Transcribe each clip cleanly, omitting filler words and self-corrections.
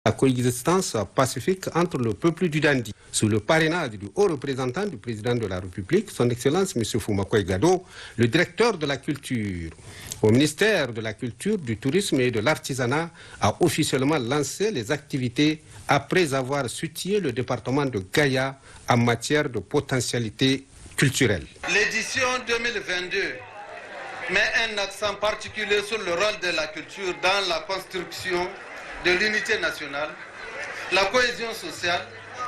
La coexistence pacifique entre le peuple du Dandi. Sous le parrainage du haut représentant du président de la République, son Excellence M. Foumakoye Gado, le directeur de la culture, au ministère de la Culture, du Tourisme et de l'Artisanat, a officiellement lancé les activités après avoir soutenu le département de Gaïa en matière de potentialité culturelle. L'édition 2022 met un accent particulier sur le rôle de la culture dans la construction de l'unité nationale, la cohésion sociale,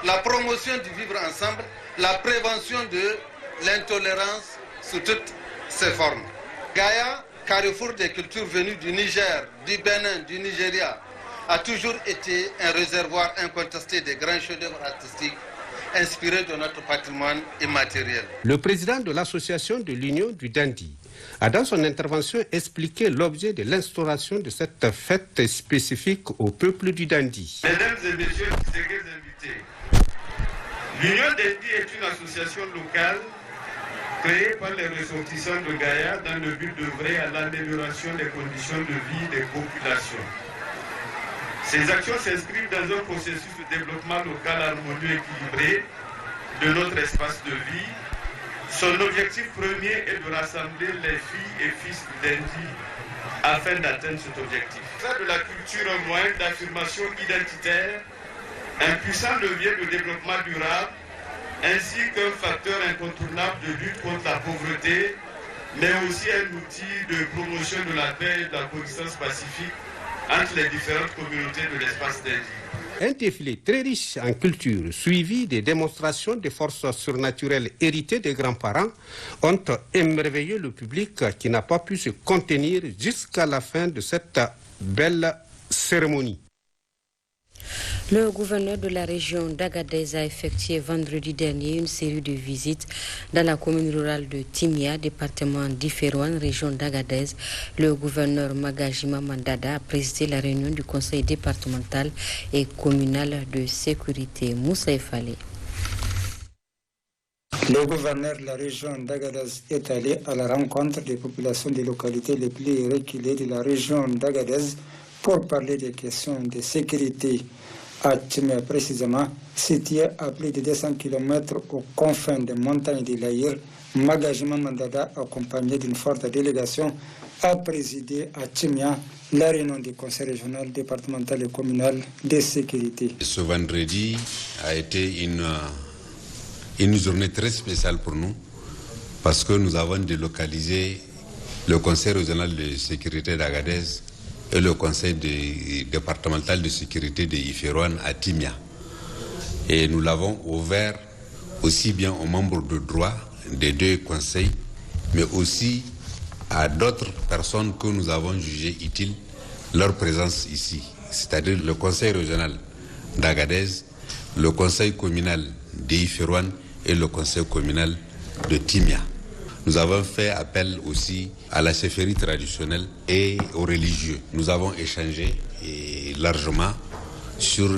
la promotion du vivre ensemble, la prévention de l'intolérance sous toutes ses formes. Gaïa, carrefour des cultures venues du Niger, du Bénin, du Nigeria, a toujours été un réservoir incontesté des grands chefs-d'œuvre artistiques inspirés de notre patrimoine immatériel. Le président de l'association de l'Union du Dandi a dans son intervention expliqué l'objet de l'instauration de cette fête spécifique au peuple du Dandi. Mesdames et messieurs, chers invités, l'Union Dandi est une association locale créée par les ressortissants de Gaïa dans le but d'œuvrer à l'amélioration des conditions de vie des populations. Ces actions s'inscrivent dans un processus de développement local harmonieux et équilibré de notre espace de vie. Son objectif premier est de rassembler les filles et fils d'Indi afin d'atteindre cet objectif. Faire de la culture un moyen d'affirmation identitaire, un puissant levier de développement durable, ainsi qu'un facteur incontournable de lutte contre la pauvreté, mais aussi un outil de promotion de la paix et de la coexistence pacifique entre les différentes communautés de l'espace d'Indi. Un défilé très riche en culture, suivi des démonstrations de forces surnaturelles héritées des grands-parents, ont émerveillé le public qui n'a pas pu se contenir jusqu'à la fin de cette belle cérémonie. Le gouverneur de la région d'Agadez a effectué vendredi dernier une série de visites dans la commune rurale de Timia, département d'Iférouane, région d'Agadez. Le gouverneur Magajima Mandada a présidé la réunion du conseil départemental et communal de sécurité. Moussa Efale. Le gouverneur de la région d'Agadez est allé à la rencontre des populations des localités les plus reculées de la région d'Agadez pour parler des questions de sécurité. À Timia précisément, situé à plus de 200 km aux confins des montagnes de l'Aïr, Magajima Mandada, accompagné d'une forte délégation, a présidé à Timia la réunion du conseil régional, départemental et communal de sécurité. Ce vendredi a été une journée très spéciale pour nous parce que nous avons délocalisé le conseil régional de sécurité d'Agadez et le conseil départemental de sécurité de Iférouane à Timia. Et nous l'avons ouvert aussi bien aux membres de droit des deux conseils, mais aussi à d'autres personnes que nous avons jugées utiles leur présence ici, c'est-à-dire le conseil régional d'Agadez, le conseil communal d'Iférouane et le conseil communal de Timia. Nous avons fait appel aussi à la chefferie traditionnelle et aux religieux. Nous avons échangé largement sur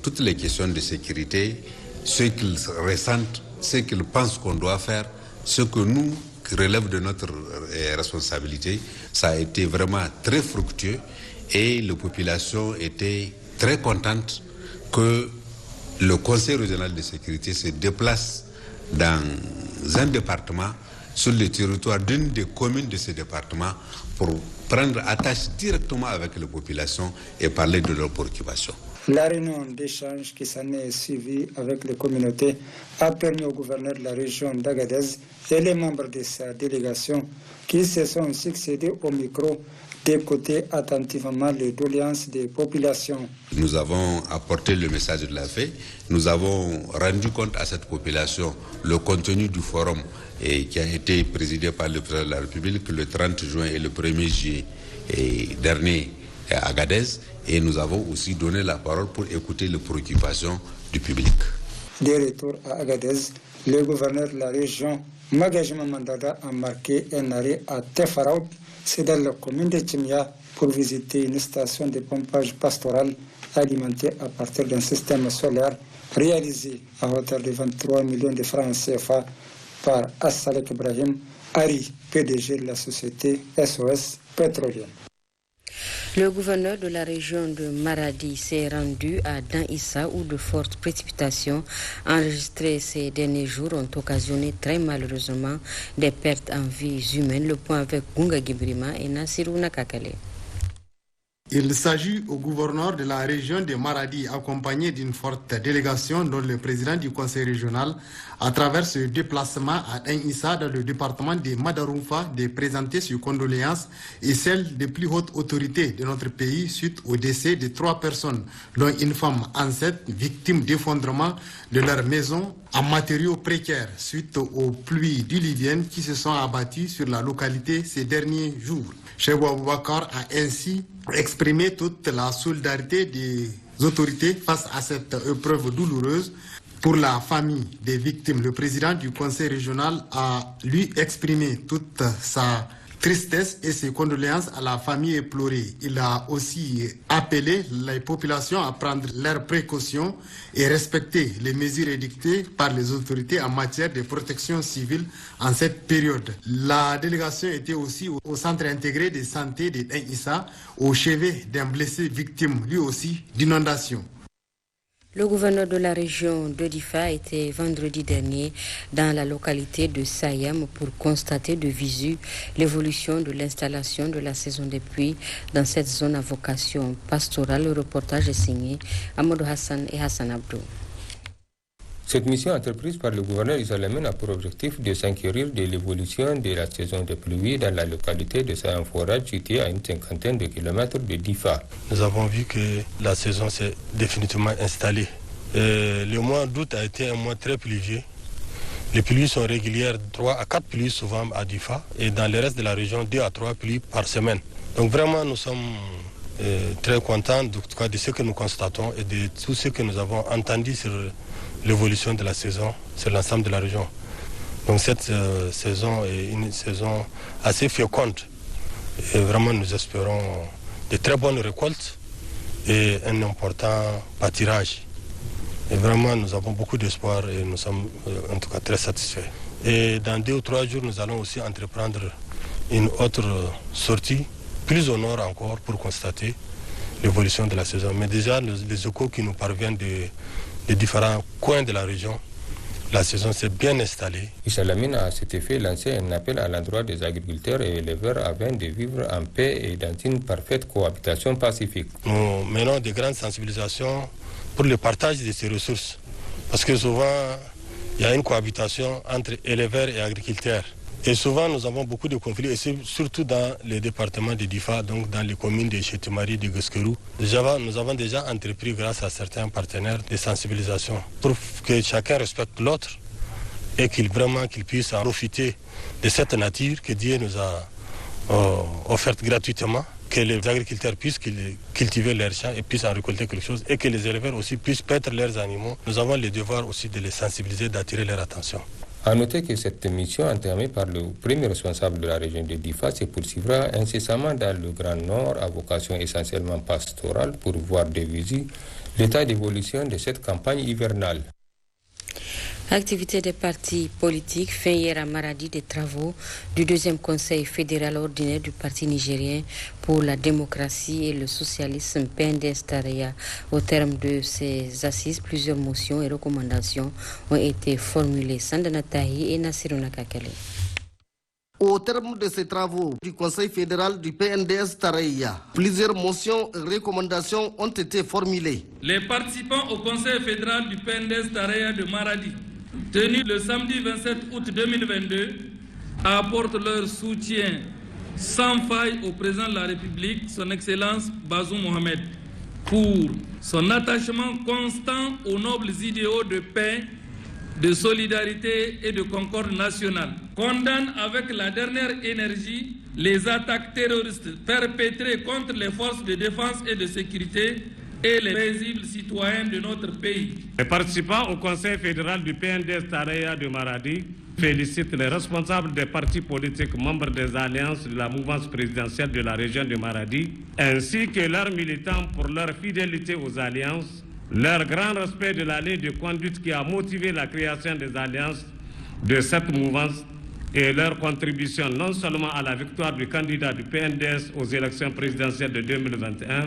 toutes les questions de sécurité, ce qu'ils ressentent, ce qu'ils pensent qu'on doit faire, ce que nous, qui relève de notre responsabilité. Ça a été vraiment très fructueux et les populations étaient très contentes que le Conseil régional de sécurité se déplace dans un département sur le territoire d'une des communes de ce département pour prendre attache directement avec les populations et parler de leurs préoccupations. La réunion d'échange qui s'en est suivie avec les communautés a permis au gouverneur de la région d'Agadez et les membres de sa délégation qui se sont succédés au micro d'écouter attentivement les doléances des populations. Nous avons apporté le message de la paix, nous avons rendu compte à cette population le contenu du forum qui a été présidé par le président de la République le 30 juin et le 1er juillet dernier à Agadez, et nous avons aussi donné la parole pour écouter les préoccupations du public. De retour à Agadez, le gouverneur de la région, Magajima Mandada, a marqué un arrêt à Tefaraout, c'est dans la commune de Timia, pour visiter une station de pompage pastoral alimentée à partir d'un système solaire réalisé à hauteur de 23 millions de francs CFA par Assalek Ibrahim, Ari, PDG de la société SOS Pétrolière. Le gouverneur de la région de Maradi s'est rendu à Dan-Issa où de fortes précipitations enregistrées ces derniers jours ont occasionné très malheureusement des pertes en vies humaines. Le point avec Gunga Gibrima et Nassirou Nakakale. Il s'agit au gouverneur de la région de Maradi, accompagné d'une forte délégation dont le président du conseil régional, à travers ce déplacement à Dan-Issa dans le département de Madaroufa, de présenter ses condoléances et celles des plus hautes autorités de notre pays suite au décès de 3 personnes, dont une femme enceinte victime d'effondrement de leur maison en matériaux précaires suite aux pluies diluviennes qui se sont abattues sur la localité ces derniers jours. Cheikh Boubacar a ainsi exprimé toute la solidarité des autorités face à cette épreuve douloureuse pour la famille des victimes. Le président du conseil régional a lui exprimé toute sa tristesse et ses condoléances à la famille éplorée. Il a aussi appelé les populations à prendre leurs précautions et respecter les mesures édictées par les autorités en matière de protection civile en cette période. La délégation était aussi au centre intégré de santé de Dan-Issa, au chevet d'un blessé victime lui aussi d'inondation. Le gouverneur de la région de Difa était vendredi dernier dans la localité de Sayam pour constater de visu l'évolution de l'installation de la saison des pluies dans cette zone à vocation pastorale. Le reportage est signé Amadou Hassan et Hassan Abdou. Cette mission entreprise par le gouverneur Issa Lamine a pour objectif de s'inquiéter de l'évolution de la saison des pluies dans la localité de Sayam Forage située à une 50aine de kilomètres de Difa. Nous avons vu que la saison s'est définitivement installée. Le mois d'août a été un mois très pluvieux. Les pluies sont régulières, 3 à 4 pluies souvent à Difa et dans le reste de la région 2 à 3 pluies par semaine. Donc vraiment nous sommes très contents de ce que nous constatons et de tout ce que nous avons entendu sur l'évolution de la saison sur l'ensemble de la région. Donc cette saison est une saison assez féconde et vraiment nous espérons de très bonnes récoltes et un important pâturage. Et vraiment nous avons beaucoup d'espoir et nous sommes en tout cas très satisfaits. Et dans 2 ou 3 jours nous allons aussi entreprendre une autre sortie plus au nord encore pour constater l'évolution de la saison. Mais déjà les échos qui nous parviennent des différents coins de la région, la saison s'est bien installée. Issa Lamine a à cet effet lancé un appel à l'endroit des agriculteurs et éleveurs afin de vivre en paix et dans une parfaite cohabitation pacifique. Nous menons de grandes sensibilisations pour le partage de ces ressources. Parce que souvent, il y a une cohabitation entre éleveurs et agriculteurs. Et souvent, nous avons beaucoup de conflits, et surtout dans les départements de Difa, donc dans les communes de Chetimari, de Gueskerou. Nous avons déjà entrepris, grâce à certains partenaires, des sensibilisations pour que chacun respecte l'autre et qu'il puisse en profiter de cette nature que Dieu nous a offerte gratuitement, que les agriculteurs puissent cultiver leurs champs et puissent en récolter quelque chose, et que les éleveurs aussi puissent paître leurs animaux. Nous avons le devoir aussi de les sensibiliser, d'attirer leur attention. A noter que cette mission entamée par le premier responsable de la région de Difa se poursuivra incessamment dans le Grand Nord à vocation essentiellement pastorale pour voir de visu l'état d'évolution de cette campagne hivernale. Activité des partis politiques, fin hier à Maradi des travaux du 2e conseil fédéral ordinaire du parti nigérien pour la démocratie et le socialisme PNDS-Taraya. Au terme de ces assises, plusieurs motions et recommandations ont été formulées. Sandana Tahi et Nassiruna Kakale. Au terme de ces travaux du Conseil fédéral du PNDS Taraya, plusieurs motions et recommandations ont été formulées. Les participants au Conseil fédéral du PNDS Taraya de Maradi, tenu le samedi 27 août 2022, apportent leur soutien sans faille au président de la République, son Excellence Bazoum Mohamed, pour son attachement constant aux nobles idéaux de paix, de solidarité et de concorde nationale. Condamne avec la dernière énergie les attaques terroristes perpétrées contre les forces de défense et de sécurité et les paisibles citoyens de notre pays. Les participants au Conseil fédéral du PNDS Taraya de Maradi félicitent les responsables des partis politiques membres des alliances de la mouvance présidentielle de la région de Maradi, ainsi que leurs militants pour leur fidélité aux alliances, leur grand respect de la ligne de conduite qui a motivé la création des alliances de cette mouvance et leur contribution non seulement à la victoire du candidat du PNDS aux élections présidentielles de 2021,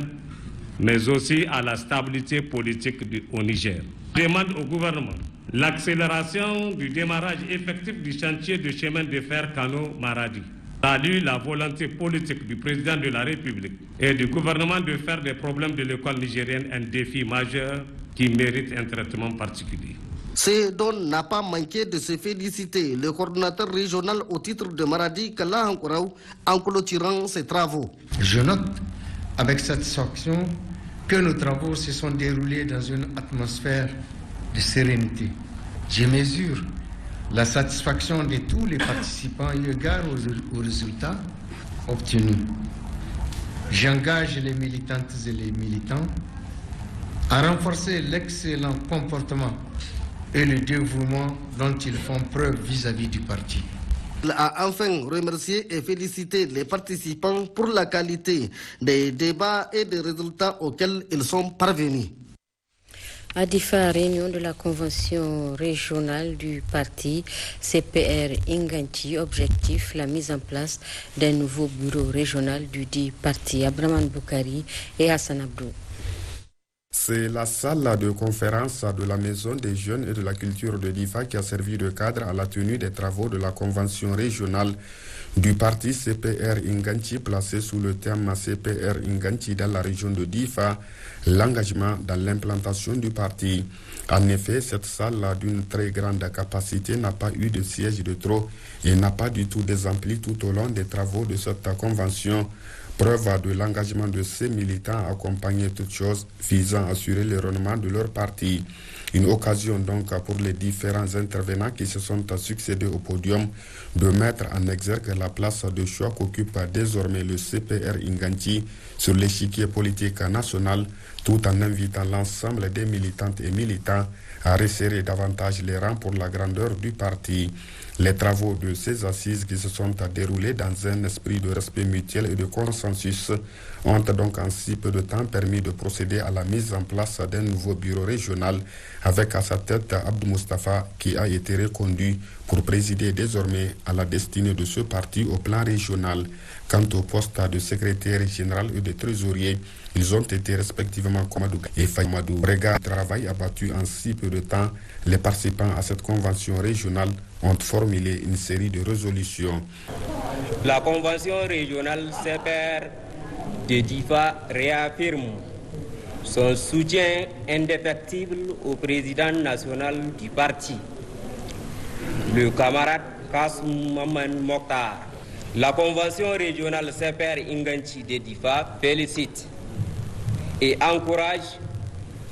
mais aussi à la stabilité politique au Niger. Je demande au gouvernement l'accélération du démarrage effectif du chantier de chemin de fer Kano-Maradi. Salue la volonté politique du président de la République et du gouvernement de faire des problèmes de l'école nigérienne un défi majeur qui mérite un traitement particulier. Ce dont n'a pas manqué de se féliciter le coordinateur régional au titre de Maradi, Kala Hankouraou, en clôturant ses travaux. Je note avec satisfaction que nos travaux se sont déroulés dans une atmosphère de sérénité. Je mesure la satisfaction de tous les participants eu égard aux résultats obtenus. J'engage les militantes et les militants à renforcer l'excellent comportement et le dévouement dont ils font preuve vis-à-vis du parti. Il a enfin remercié et félicité les participants pour la qualité des débats et des résultats auxquels ils sont parvenus. À Difa, réunion de la convention régionale du parti CPR Inganti, objectif la mise en place d'un nouveau bureau régional du dit parti. Abraman Boukari et Hassan Abdou. C'est la salle de conférence de la Maison des Jeunes et de la Culture de Difa qui a servi de cadre à la tenue des travaux de la convention régionale du parti CPR Inganti, placé sous le thème CPR Inganti dans la région de Difa, l'engagement dans l'implantation du parti. En effet, cette salle d'une très grande capacité n'a pas eu de siège de trop et n'a pas du tout désempli tout au long des travaux de cette convention. Preuve de l'engagement de ces militants à accompagner toutes choses visant à assurer le rayonnement de leur parti. Une occasion donc pour les différents intervenants qui se sont succédés au podium de mettre en exergue la place de choix qu'occupe désormais le CPR Inganti sur l'échiquier politique national, tout en invitant l'ensemble des militantes et militants à resserrer davantage les rangs pour la grandeur du parti. Les travaux de ces assises qui se sont déroulés dans un esprit de respect mutuel et de consensus ont donc en si peu de temps permis de procéder à la mise en place d'un nouveau bureau régional avec à sa tête Abdou Mustafa qui a été reconduit pour présider désormais à la destinée de ce parti au plan régional. Quant au poste de secrétaire général et de trésorier, ils ont été respectivement Komadou et Faïmadou. Regard travail abattu en si peu de temps, les participants à cette convention régionale ont formulé une série de résolutions. La convention régionale CPR de Difa réaffirme son soutien indéfectible au président national du parti, le camarade Kassoum Maman Mokhtar. La convention régionale CPR Inganti de Difa félicite et encourage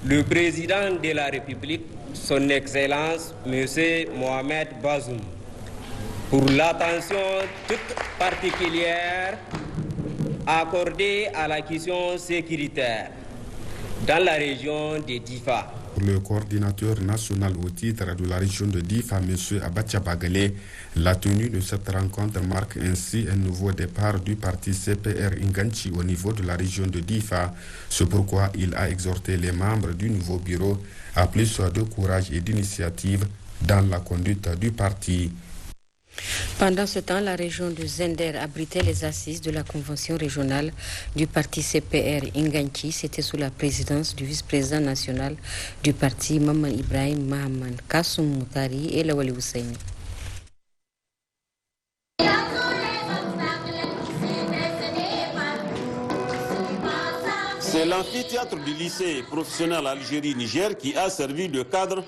le président de la République, son Excellence M. Mohamed Bazoum, pour l'attention toute particulière accordée à la question sécuritaire dans la région de Difa. Le coordinateur national au titre de la région de Difa, M. Abacha Bagale, la tenue de cette rencontre marque ainsi un nouveau départ du parti CPR Inganti au niveau de la région de Difa. C'est pourquoi il a exhorté les membres du nouveau bureau à plus de courage et d'initiative dans la conduite du parti. Pendant ce temps, la région de Zender abritait les assises de la convention régionale du parti CPR Inganti. C'était sous la présidence du vice-président national du parti, Maman Ibrahim Mahaman Kassoum Moutari et Lawali Husseini. C'est l'amphithéâtre du lycée professionnel Algérie-Niger qui a servi de cadre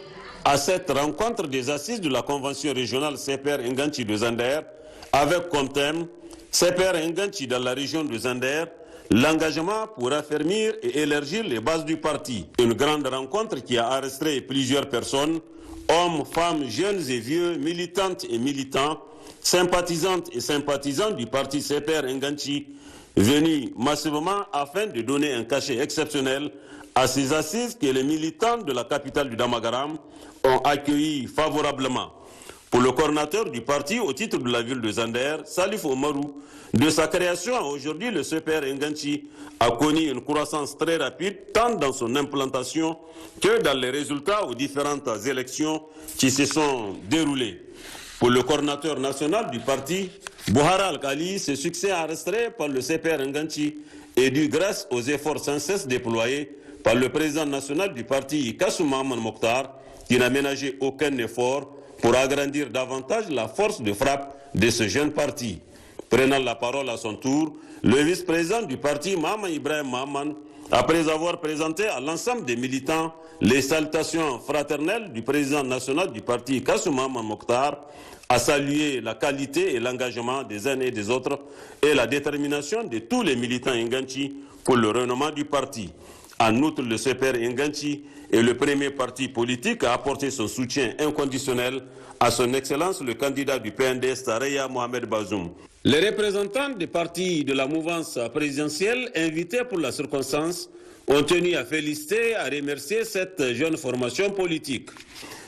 à cette rencontre des assises de la convention régionale CPR Inganti de Zender, avec comme thème CPR Inganti dans la région de Zender, l'engagement pour affermir et élargir les bases du parti. Une grande rencontre qui a arrêté plusieurs personnes, hommes, femmes, jeunes et vieux, militantes et militants, sympathisantes et sympathisants du parti CPR Inganti, venus massivement afin de donner un cachet exceptionnel à ces assises que les militants de la capitale du Damagaram ont accueilli favorablement. Pour le coordinateur du parti au titre de la ville de Zender, Salif Omarou, de sa création à aujourd'hui, le CPR Inganti a connu une croissance très rapide, tant dans son implantation que dans les résultats aux différentes élections qui se sont déroulées. Pour le coordinateur national du parti, Bouhara Al-Kali, ce succès arrêté par le CPR Nganchi est dû grâce aux efforts sans cesse déployés par le président national du parti, Kassoum Mahaman Mokhtar, qui n'a ménagé aucun effort pour agrandir davantage la force de frappe de ce jeune parti. Prenant la parole à son tour, le vice-président du parti, Mahaman Ibrahim Mahaman, après avoir présenté à l'ensemble des militants les salutations fraternelles du président national du parti, Kassoum Mahaman Mokhtar, a salué la qualité et l'engagement des uns et des autres et la détermination de tous les militants Nganchi pour le renommement du parti. En outre, le CPR Nganchi est le premier parti politique à apporter son soutien inconditionnel à son Excellence le candidat du PNDS Tareya Mohamed Bazoum. Les représentants des partis de la mouvance présidentielle invités pour la circonstance ont tenu à féliciter et à remercier cette jeune formation politique.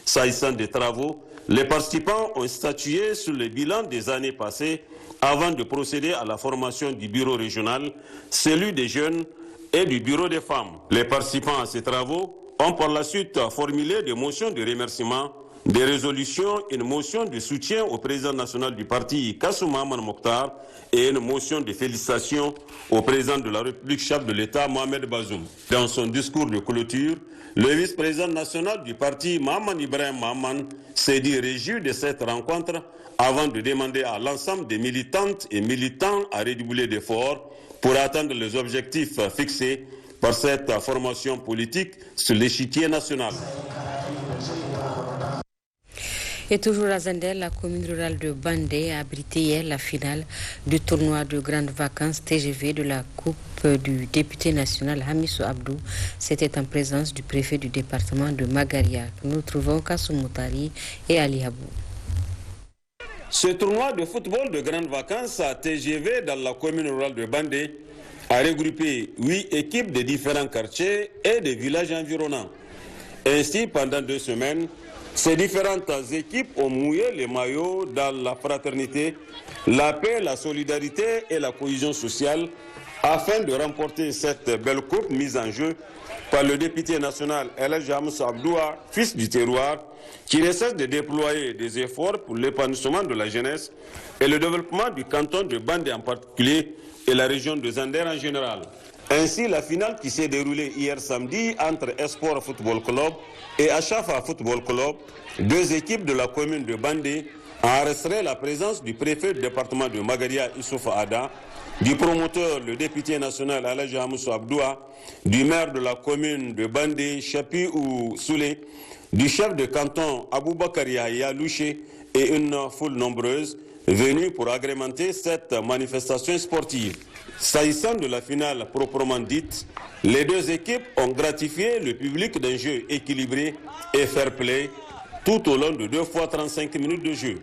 S'agissant des travaux, les participants ont statué sur le bilan des années passées avant de procéder à la formation du bureau régional, celui des jeunes et du bureau des femmes. Les participants à ces travaux ont par la suite formulé des motions de remerciement, des résolutions, une motion de soutien au président national du parti, Kassoum Mahaman Mokhtar, et une motion de félicitations au président de la République, chef de l'État, Mohamed Bazoum. Dans son discours de clôture, le vice-président national du parti, Mahaman Ibrahim Mahaman, s'est dit réjoui de cette rencontre avant de demander à l'ensemble des militantes et militants à redoubler d'efforts pour atteindre les objectifs fixés par cette formation politique sur l'échiquier national. Et toujours à Zender, la commune rurale de Bandé a abrité hier la finale du tournoi de grandes vacances TGV de la Coupe du député national Hamissou Abdou. C'était en présence du préfet du département de Magaria. Nous trouvons Kassoum Moutari et Ali Habou. Ce tournoi de football de grandes vacances à TGV dans la commune rurale de Bandé a regroupé 8 équipes de différents quartiers et des villages environnants. Ainsi, pendant 2 semaines, ces différentes équipes ont mouillé les maillots dans la fraternité, la paix, la solidarité et la cohésion sociale afin de remporter cette belle coupe mise en jeu par le député national El Hadji Hamissou Abdoua, fils du terroir, qui ne cesse de déployer des efforts pour l'épanouissement de la jeunesse et le développement du canton de Bandé en particulier et la région de Zander en général. Ainsi, la finale qui s'est déroulée hier samedi entre Espoir Football Club et Achafa Football Club, 2 équipes de la commune de Bandé, a enregistré la présence du préfet du département de Magaria, Issouf Ada, du promoteur, le député national El Hadji Hamissou Abdoua, du maire de la commune de Bandé, Chapi ou Soulé, du chef de canton Aboubakar Yahya Louché et une foule nombreuse venue pour agrémenter cette manifestation sportive. S'agissant de la finale proprement dite, les 2 équipes ont gratifié le public d'un jeu équilibré et fair play tout au long de 2 fois 35 minutes de jeu.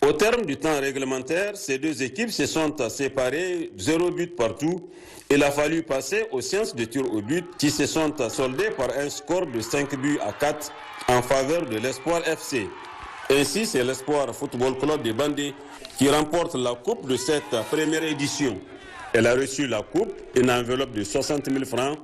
Au terme du temps réglementaire, ces 2 équipes se sont séparées 0 but partout. Il a fallu passer aux séances de tir au but qui se sont soldées par un score de 5 buts à 4 en faveur de l'Espoir FC. Ainsi, c'est l'Espoir Football Club de Bandé qui remporte la coupe de cette première édition. Elle a reçu la coupe, une enveloppe de 60 000 francs,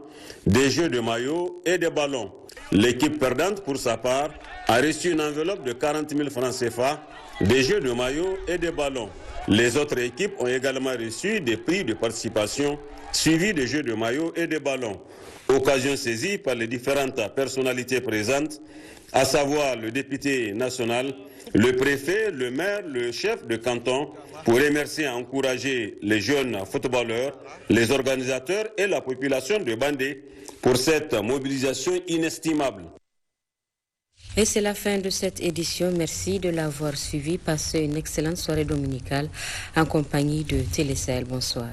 des jeux de maillot et des ballons. L'équipe perdante, pour sa part, a reçu une enveloppe de 40 000 francs CFA, des jeux de maillot et des ballons. Les autres équipes ont également reçu des prix de participation, suivis des jeux de maillot et des ballons. Occasion saisie par les différentes personnalités présentes, à savoir le député national, le préfet, le maire, le chef de canton, pour remercier et encourager les jeunes footballeurs, les organisateurs et la population de Bandé pour cette mobilisation inestimable. Et c'est la fin de cette édition. Merci de l'avoir suivi. Passez une excellente soirée dominicale en compagnie de Télé Sahel. Bonsoir.